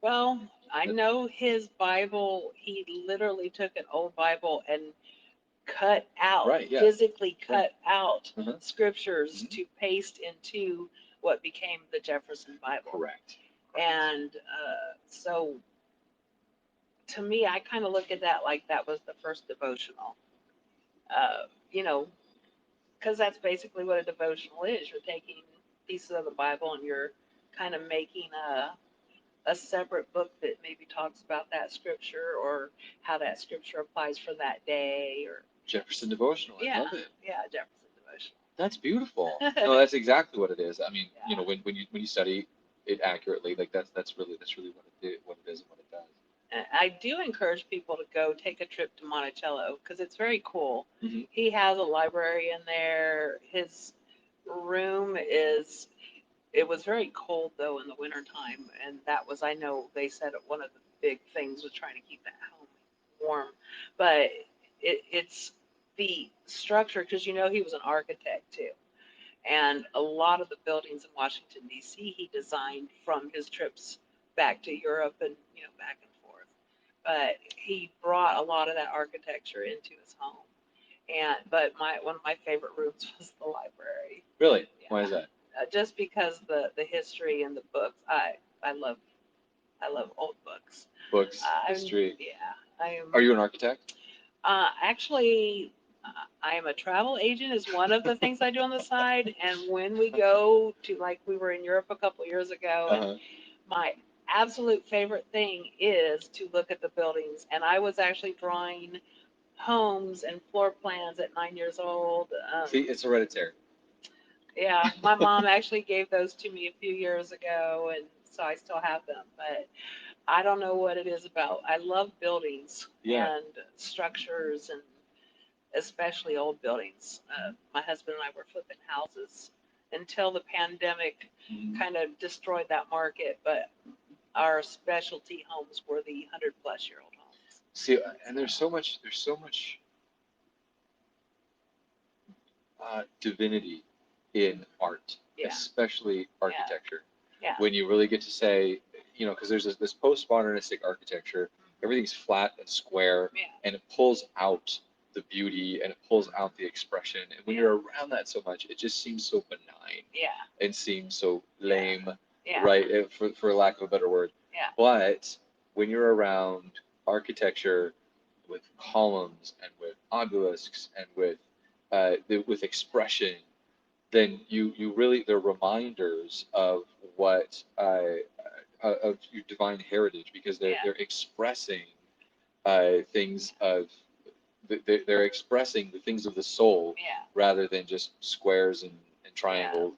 Well, I know his Bible, he literally took an old Bible and cut out, Right, yeah, physically right. cut out Uh-huh. scriptures Hmm. to paste into what became the Jefferson Bible. Correct. And so to me, I kind of look at that like that was the first devotional. You know, because that's basically what a devotional is. You're taking pieces of the Bible and you're kind of making a separate book that maybe talks about that scripture or how that scripture applies for that day or Jefferson devotional. I yeah, love it. yeah, Jefferson devotional. That's beautiful. No, that's exactly what it is. I mean, Yeah. when you study it accurately, like that's really what it is and what it does. And I do encourage people to go take a trip to Monticello because it's very cool. Hmm. He has a library in there. His room is, it was very cold though in the wintertime. And that was, I know they said one of the big things was trying to keep that home warm. But it's the structure because you know he was an architect too. And a lot of the buildings in Washington, D.C., he designed from his trips back to Europe and, back and forth. But he brought a lot of that architecture into his home. But one of my favorite rooms was the library. Really? Why is Yeah, that? just because the history and the books, I love old books. Books, I'm history. yeah, I'm Are you an architect? actually, I am a travel agent is one of the things I do on the side. And when we go to, like, we were in Europe a couple years ago, and Uh-huh. my absolute favorite thing is to look at the buildings. And I was actually drawing homes and floor plans at 9 years old. See, it's hereditary. Yeah, my mom actually gave those to me a few years ago, and so I still have them. But I don't know what it is about. I love buildings Yeah. and structures and especially old buildings. My husband and I were flipping houses until the pandemic Mhm. kind of destroyed that market, but our specialty homes were the 100-plus-year-old homes. See, and So, there's so much divinity in art, yeah, especially yeah, architecture. yeah, When you really get to say, because there's this postmodernistic architecture, mhm, everything's flat and square, yeah, and it pulls out the beauty and it pulls out the expression. And when yeah, you're around that so much, it just seems so benign yeah, and seems so yeah, lame, yeah, right? For lack of a better word. yeah, But when you're around architecture with columns and with obelisks and with expression, then you really they're reminders of what of your divine heritage because they're yeah, they're expressing things of they're expressing the things of the soul yeah, rather than just squares and yeah. triangles